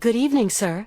Good evening, sir.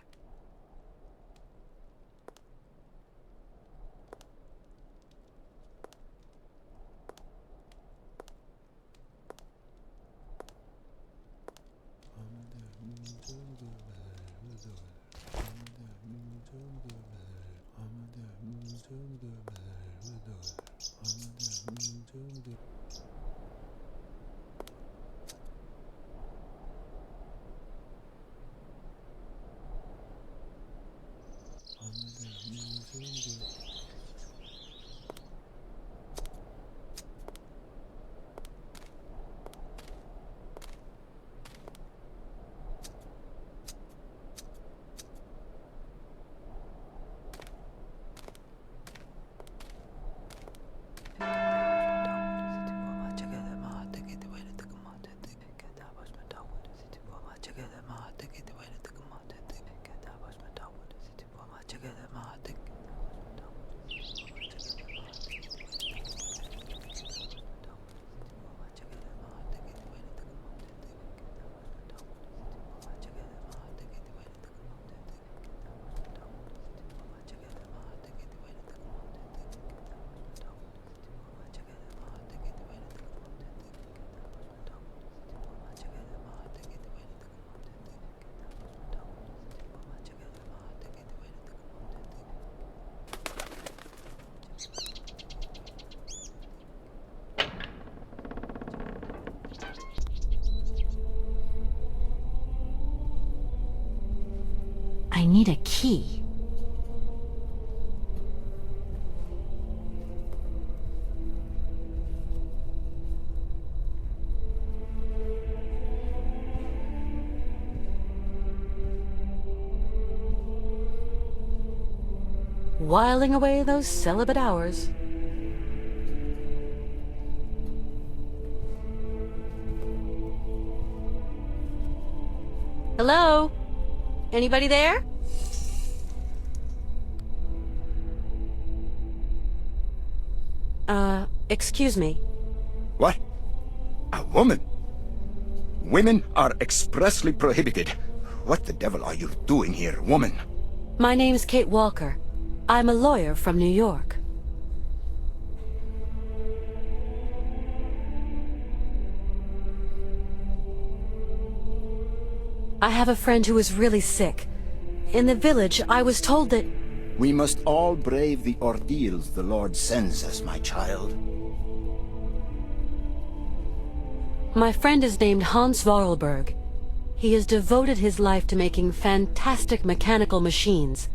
I need a key. Whiling away those celibate hours. Hello? Anybody there? Excuse me. What? A woman? Women are expressly prohibited. What the devil are you doing here, woman? My name's Kate Walker. I'm a lawyer from New York. I have a friend who is really sick. In the village, I was told that... We must all brave the ordeals the Lord sends us, my child. My friend is named Hans Voralberg. He has devoted his life to making fantastic mechanical machines.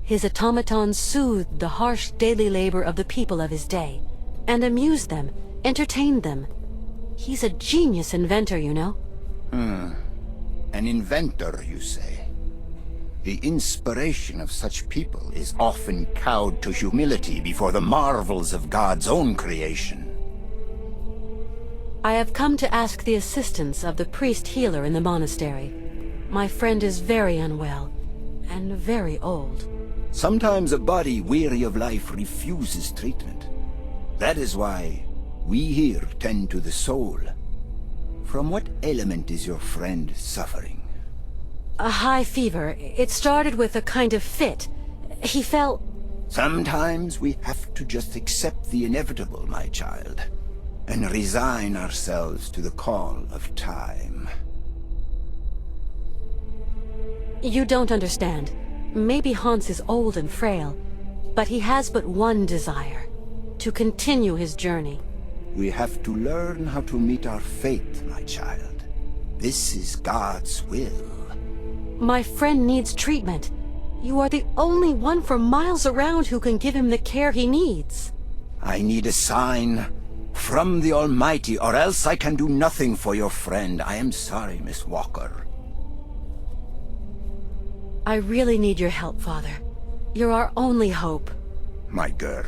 His automatons soothed the harsh daily labor of the people of his day, and amused them, entertained them. He's a genius inventor, you know. An inventor, you say? The inspiration of such people is often cowed to humility before the marvels of God's own creation. I have come to ask the assistance of the priest healer in the monastery. My friend is very unwell, and very old. Sometimes a body weary of life refuses treatment. That is why we here tend to the soul. From what ailment is your friend suffering? A high fever. It started with a kind of fit. He fell... Sometimes we have to just accept the inevitable, my child, and resign ourselves to the call of time. You don't understand. Maybe Hans is old and frail, but he has but one desire: to continue his journey. We have to learn how to meet our fate, my child. This is God's will. My friend needs treatment. You are the only one for miles around who can give him the care he needs. I need a sign from the Almighty, or else I can do nothing for your friend. I am sorry, Miss Walker. I really need your help, Father. You're our only hope. My girl,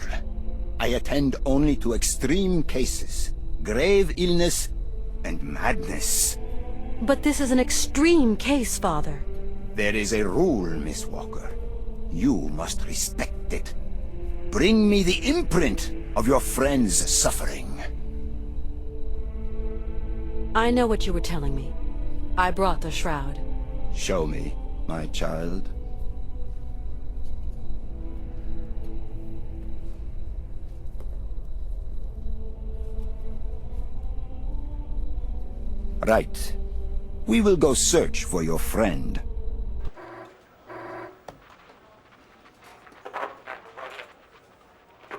I attend only to extreme cases, grave illness, and madness. But this is an extreme case, Father. There is a rule, Miss Walker. You must respect it. Bring me the imprint of your friend's suffering. I know what you were telling me. I brought the shroud. Show me. my child. Right. We will go search for your friend.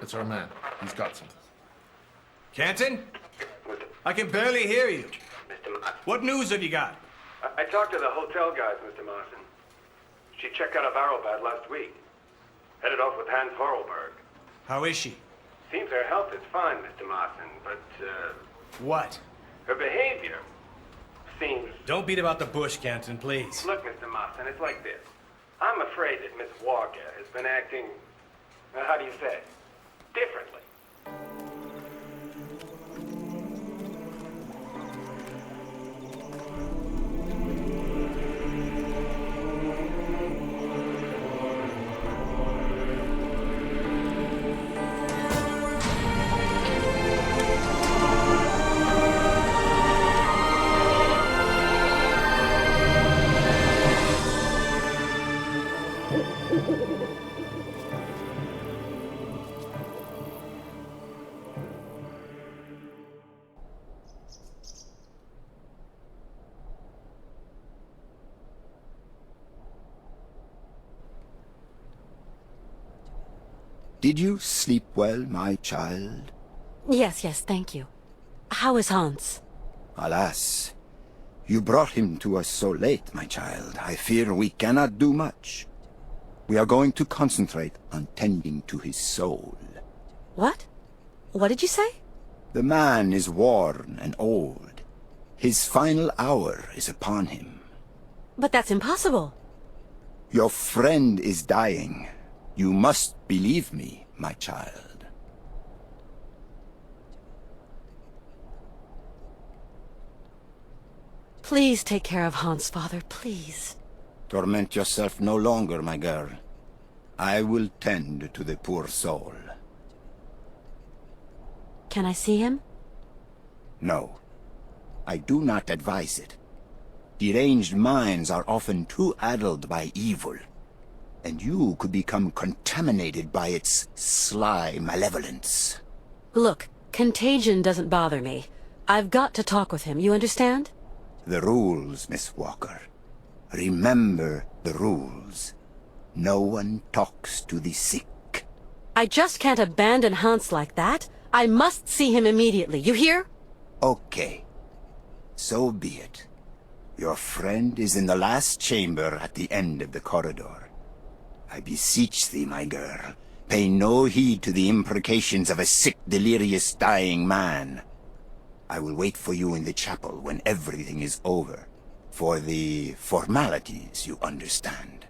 It's our man. He's got something. Canton? I can barely hear you. Mr. Martin. What news have you got? I talked to the hotel guys, Mr. Martin. She checked out of Arrowbad last week. Headed off with Hans Voralberg. How is she? Seems her health is fine, Mr. Martin, but, What? her behavior seems... Don't beat about the bush, Canton, please. Look, Mr. Martin, it's like this. I'm afraid that Miss Walker has been acting, how do you say, differently. Did you sleep well, my child? Yes, thank you. How is Hans? Alas, you brought him to us so late, my child. I fear we cannot do much. We are going to concentrate on tending to his soul. What? What did you say? The man is worn and old. His final hour is upon him. But that's impossible. Your friend is dying. You must believe me, my child. Please take care of Hans, father, please. Torment yourself no longer, my girl. I will tend to the poor soul. Can I see him? No, I do not advise it. Deranged minds are often too addled by evil, and you could become contaminated by its sly malevolence. Look, contagion doesn't bother me. I've got to talk with him, you understand? The rules, Miss Walker. Remember the rules. No one talks to the sick. I just can't abandon Hans like that. I must see him immediately, you hear? Okay. So be it. Your friend is in the last chamber at the end of the corridor. I beseech thee, my girl, pay no heed to the imprecations of a sick, delirious, dying man. I will wait for you in the chapel when everything is over. For the formalities, you understand.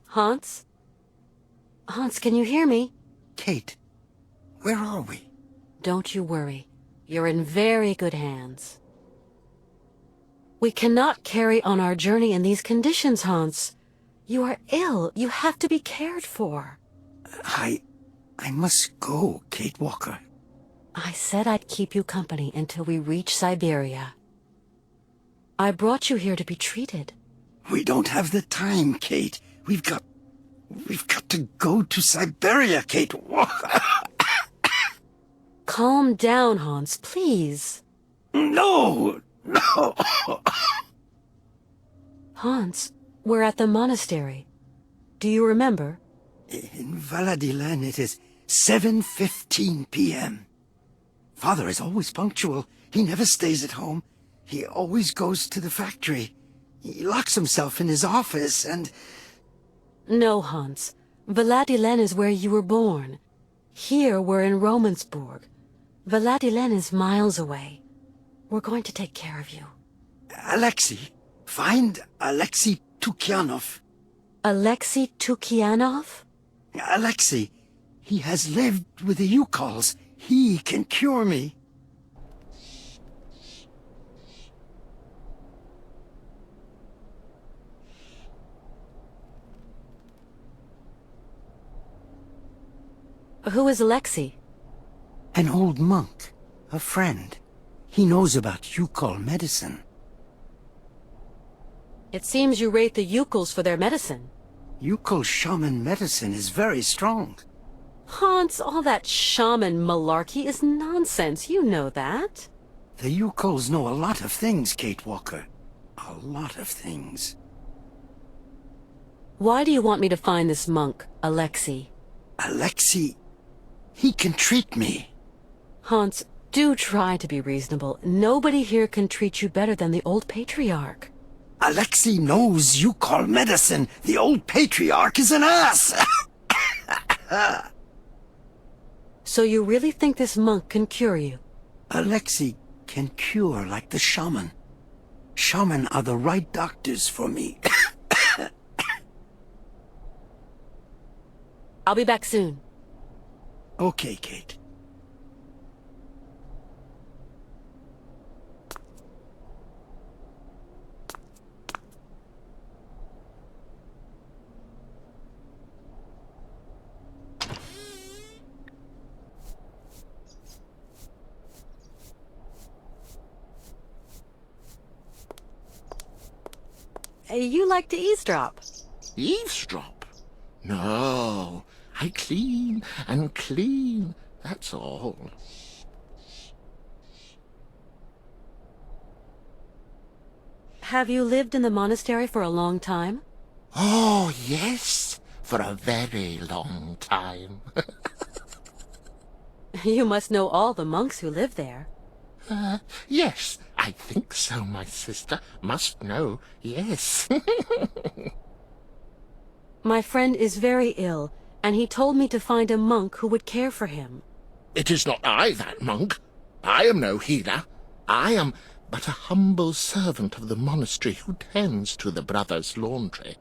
Hans? Hans, can you hear me? Kate, where are we? Don't you worry. You're in very good hands. We cannot carry on our journey in these conditions, Hans. You are ill. You have to be cared for. I must go, Kate Walker. I said I'd keep you company until we reach Syberia. I brought you here to be treated. We don't have the time, Kate. We've got to go to Syberia, Kate Walker. Calm down, Hans, please. No. Hans, we're at the monastery. Do you remember? In Valadilen, it is 7:15 p.m. Father is always punctual. He never stays at home. He always goes to the factory. He locks himself in his office and... No, Hans. Valadilen is where you were born. Here we're in Romansburg. Valadilen is miles away. We're going to take care of you. Alexei. Find Alexei Tukyanov. Alexei Tukyanov? Alexei. He has lived with the Yukols. He can cure me. Who is Alexei? An old monk. A friend. He knows about Yukol medicine. It seems you rate the Yukuls for their medicine. Yukol shaman medicine is very strong. Hans, all that shaman malarkey is nonsense. You know that. The Yukols know a lot of things, Kate Walker. A lot of things. Why do you want me to find this monk, Alexei? Alexei, he can treat me. Hans, do try to be reasonable. Nobody here can treat you better than the old patriarch. Alexei knows Yukol medicine. The old patriarch is an ass. So you really think this monk can cure you? Alexei can cure like the shaman. Shaman are the right doctors for me. I'll be back soon. Okay, Kate. You like to eavesdrop. Eavesdrop? No, I clean and clean, that's all. Have you lived in the monastery for a long time? Oh, yes, for a very long time. You must know all the monks who live there. Yes, I think so, my sister. Must know, yes. My friend is very ill, and he told me to find a monk who would care for him. It is not I, that monk. I am no healer. I am but a humble servant of the monastery who tends to the brothers' laundry.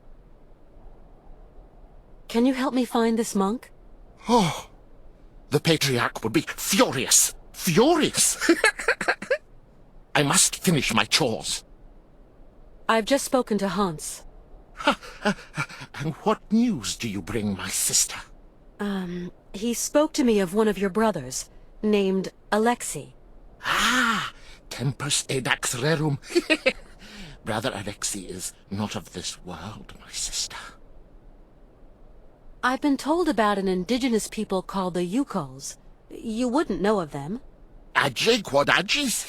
Can you help me find this monk? Oh, the patriarch would be furious. Furious! I must finish my chores. I've just spoken to Hans. And what news do you bring, my sister? He spoke to me of one of your brothers, named Alexei. Ah, tempus edax rerum. Brother Alexei is not of this world, my sister. I've been told about an indigenous people called the Yukols. You wouldn't know of them. Agi quod agis.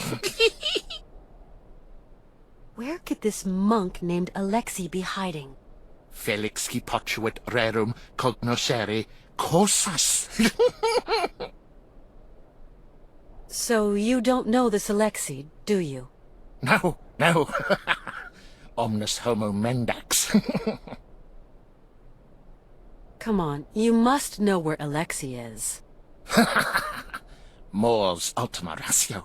Where could this monk named Alexei be hiding? Felix qui potuit rerum cognoscere cosas. So you don't know this Alexei, do you? No, no. Omnis homo mendax. Come on, you must know where Alexei is. Mors ultima ratio.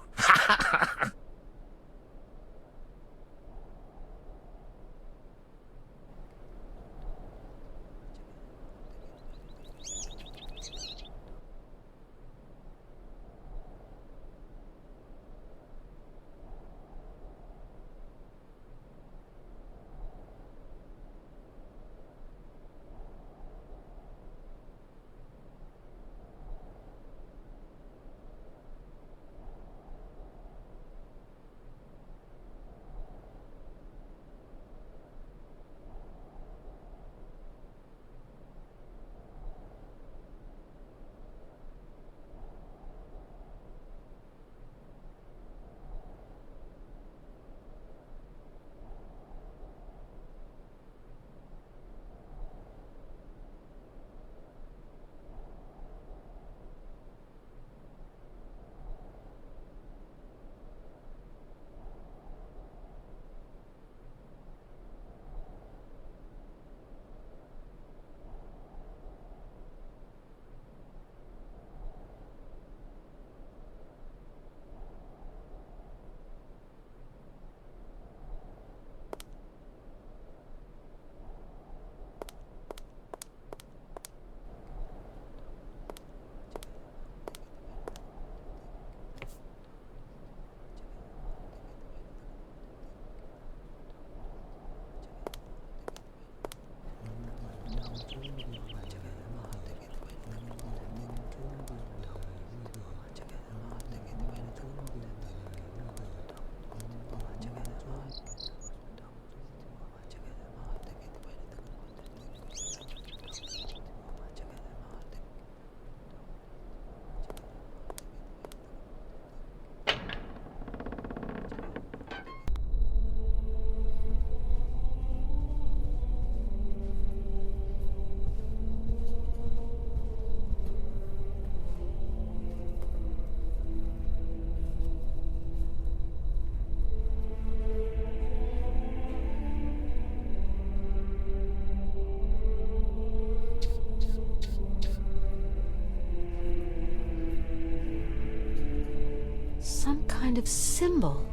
some kind of symbol.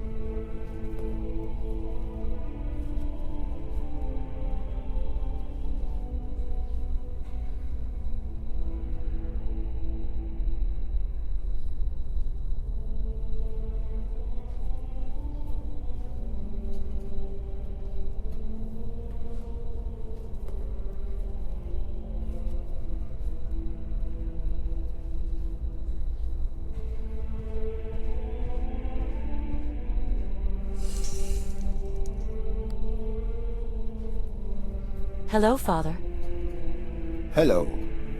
Hello, Father. Hello,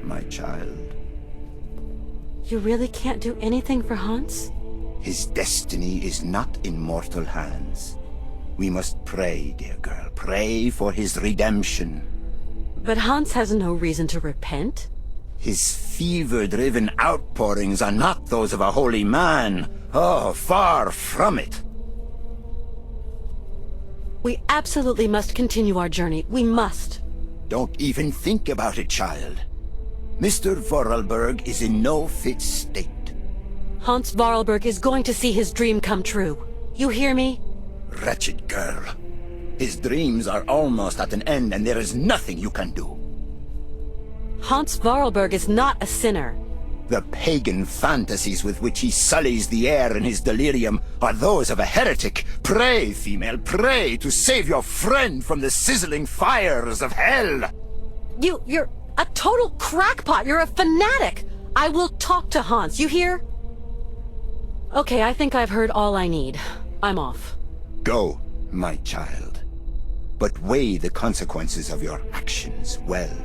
my child. You really can't do anything for Hans? His destiny is not in mortal hands. We must pray, dear girl. Pray for his redemption. But Hans has no reason to repent. His fever-driven outpourings are not those of a holy man. Oh, far from it. We absolutely must continue our journey. We must. Don't even think about it, child. Mr. Voralberg is in no fit state. Hans Voralberg is going to see his dream come true. You hear me? Wretched girl. His dreams are almost at an end, and there is nothing you can do. Hans Voralberg is not a sinner. The pagan fantasies with which he sullies the air in his delirium are those of a heretic. Pray, female, pray to save your friend from the sizzling fires of hell. You're a total crackpot. You're a fanatic. I will talk to Hans, you hear? Okay, I think I've heard all I need. I'm off. Go, my child. But weigh the consequences of your actions well.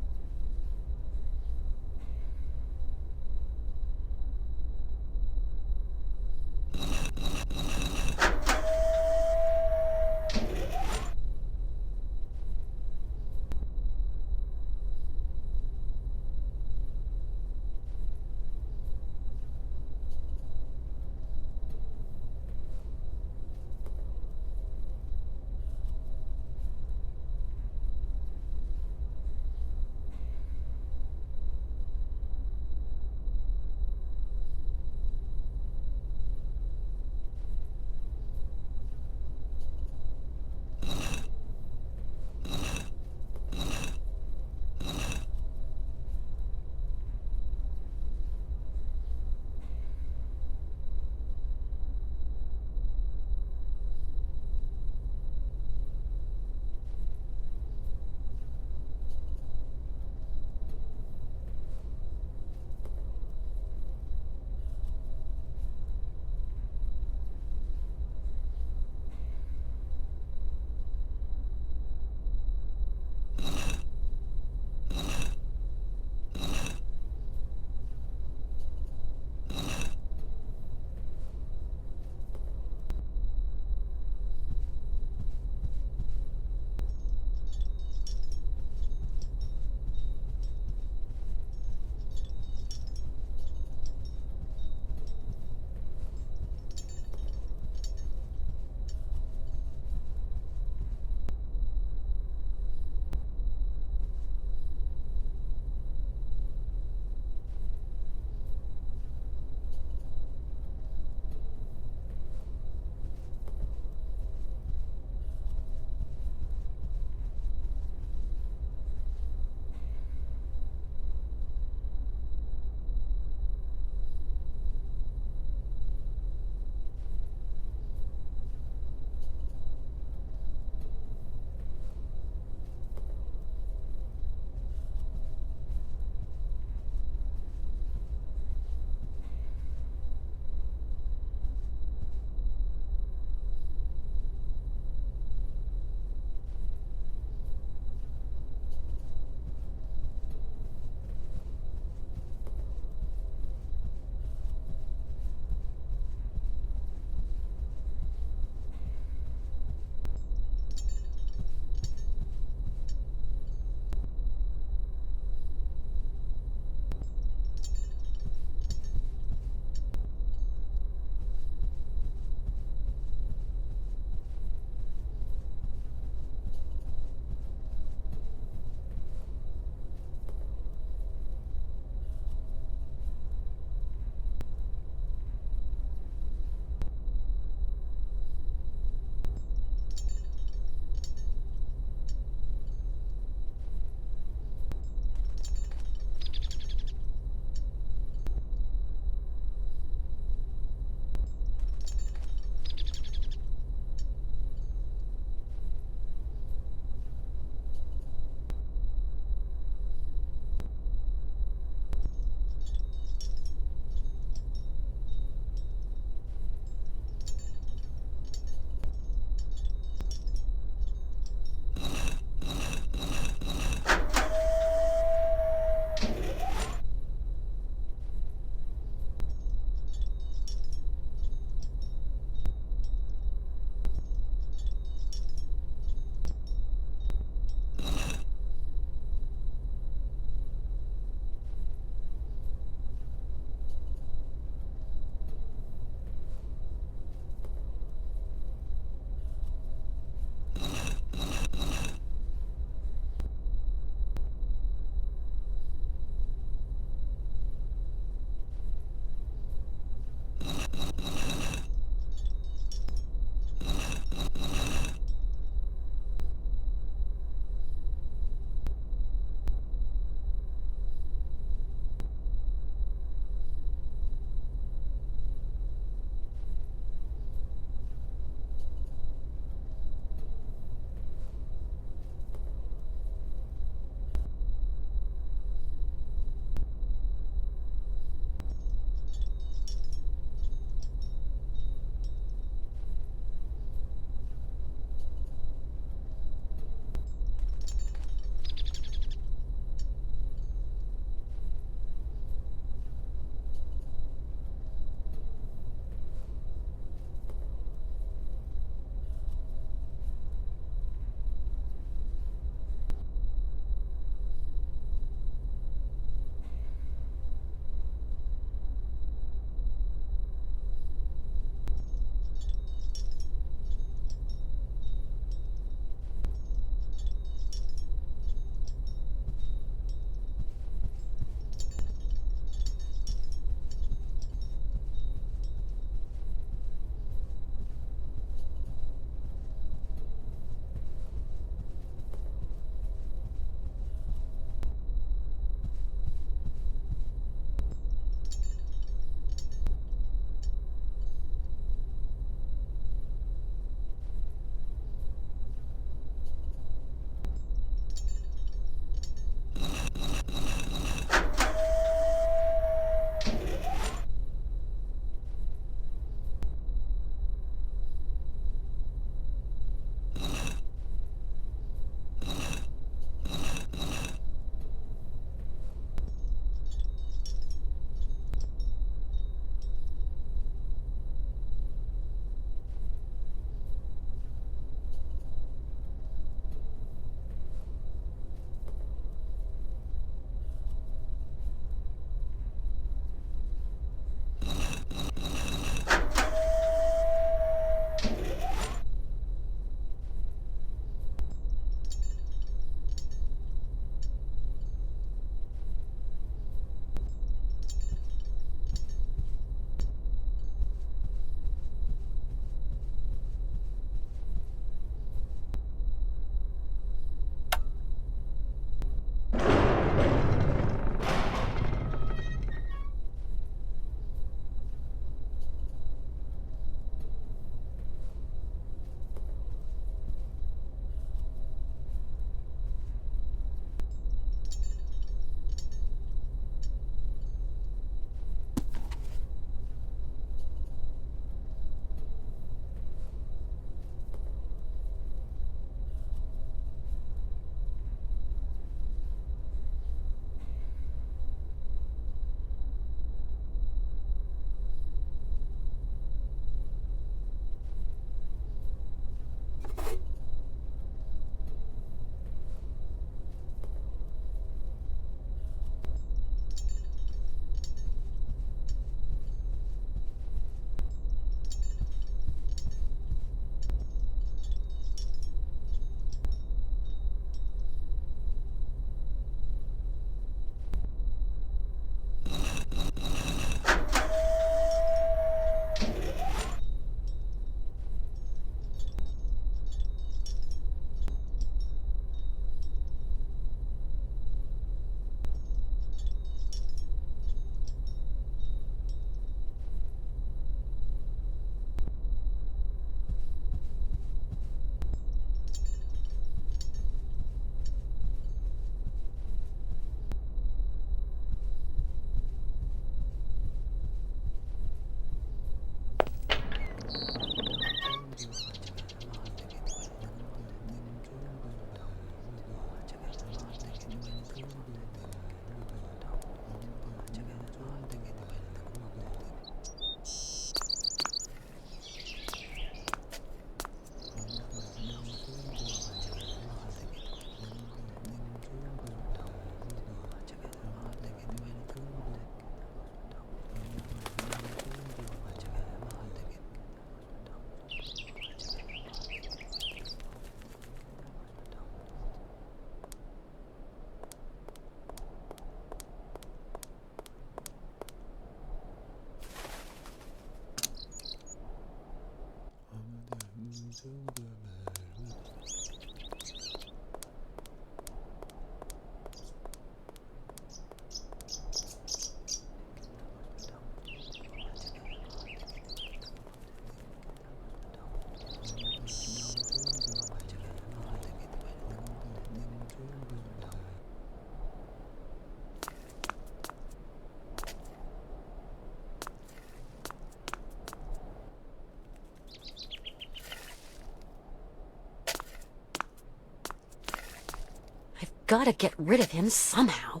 Gotta get rid of him somehow.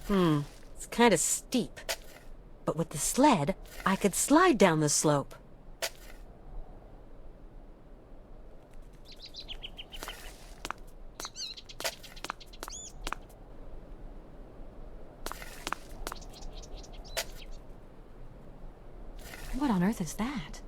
It's kind of steep. But with the sled, I could slide down the slope. What on earth is that?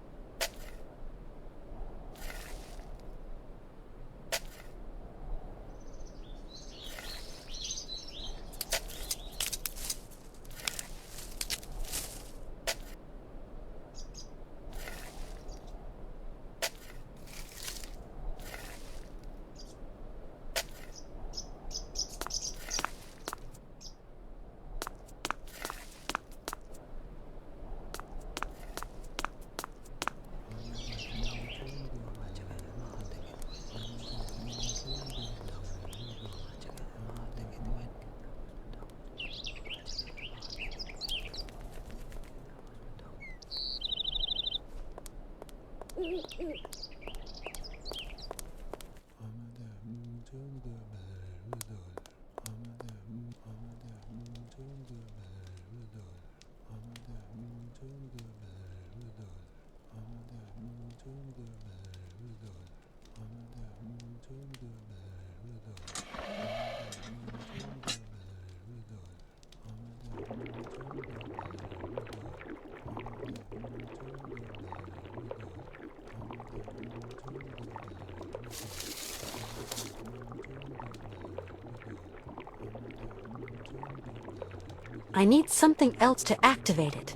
I need something else to activate it.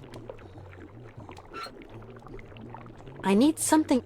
I need something...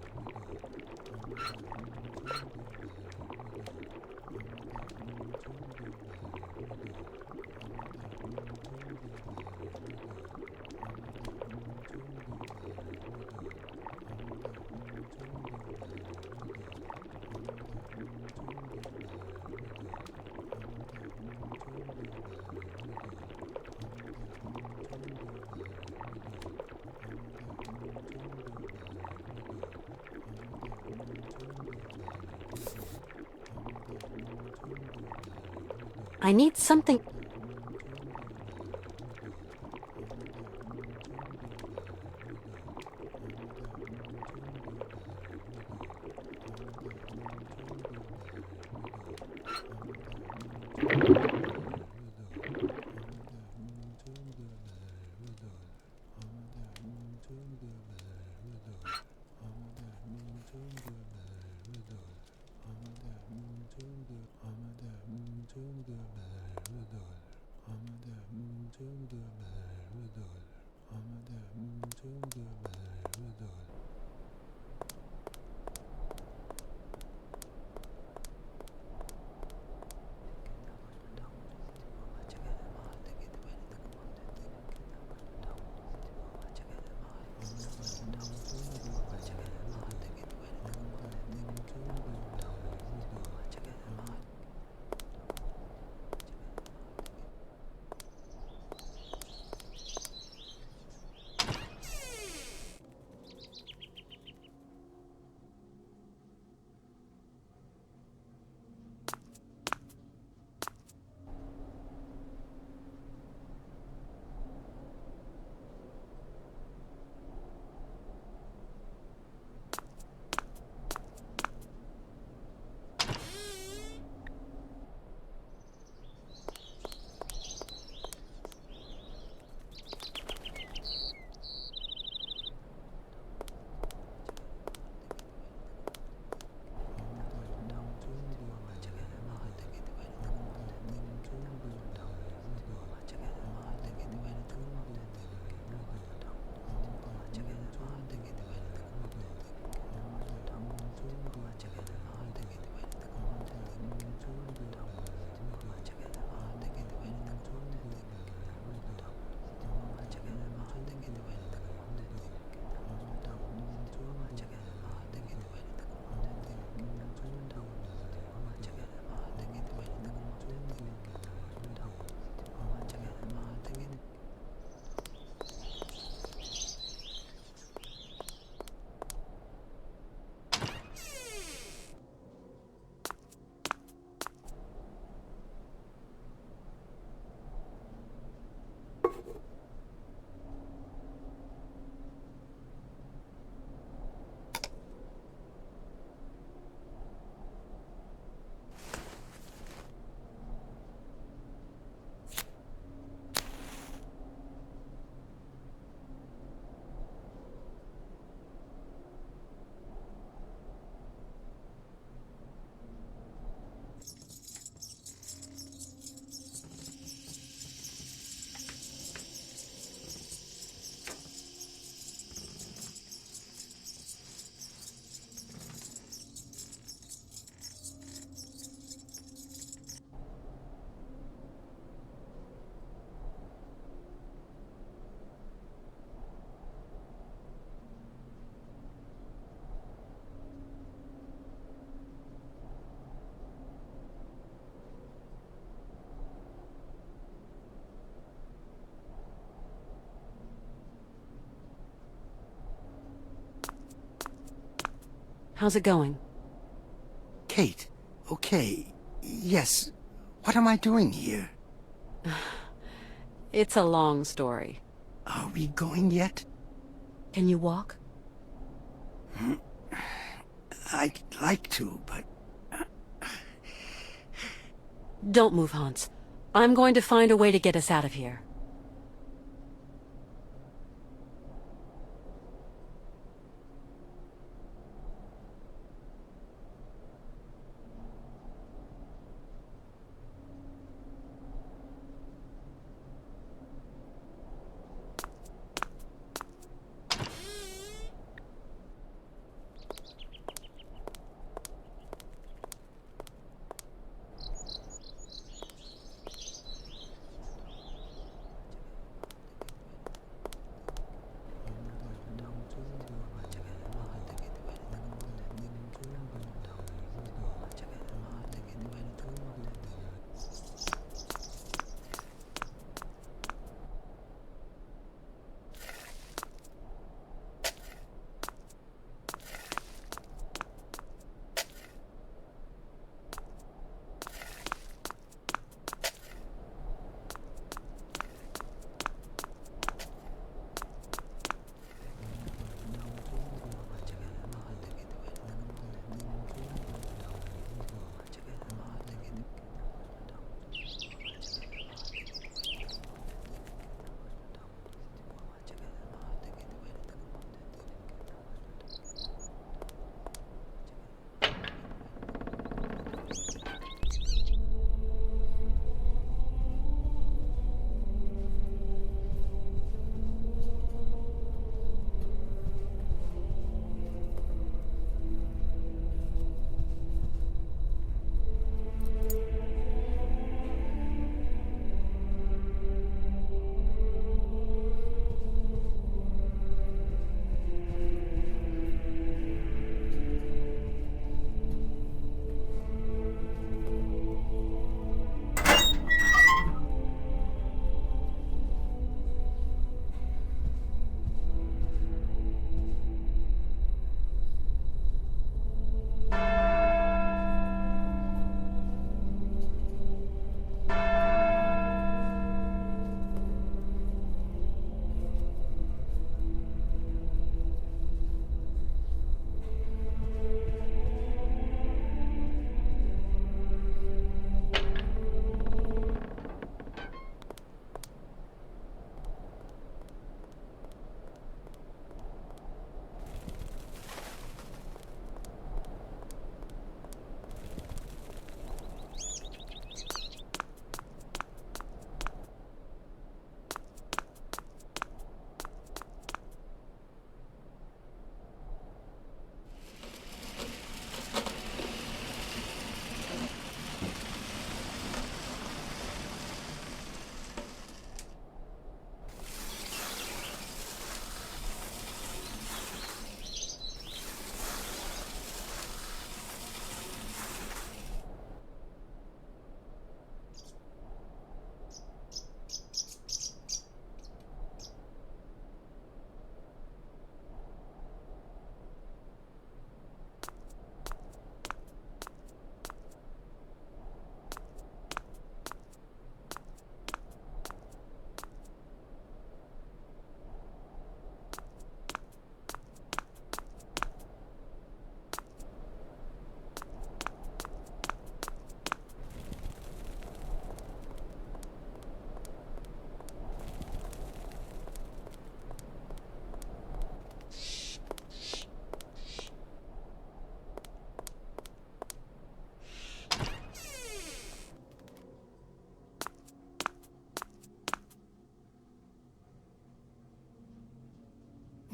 I need something... How's it going? Kate, okay, yes. What am I doing here? It's a long story. Are we going yet? Can you walk? I'd like to, but... Don't move, Hans. I'm going to find a way to get us out of here.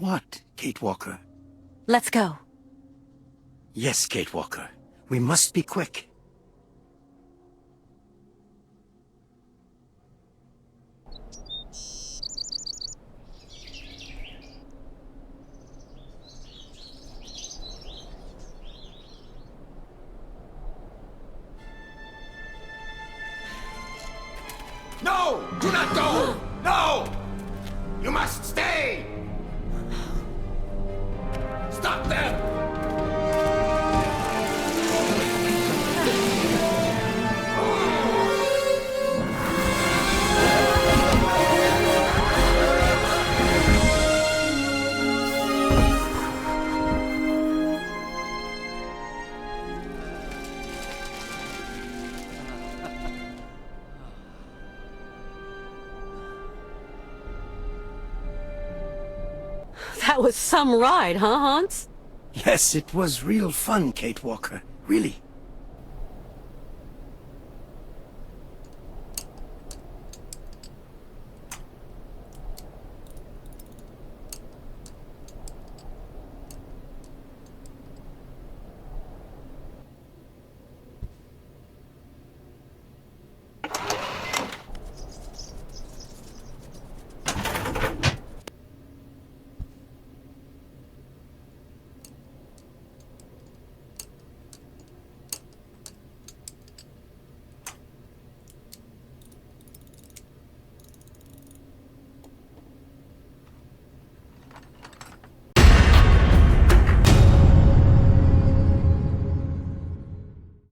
What, Kate Walker? Let's go. Yes, Kate Walker. We must be quick. No! Do not go! No! You must stay! Stop them! That was some ride, huh, Hans? Yes, it was real fun, Kate Walker. Really.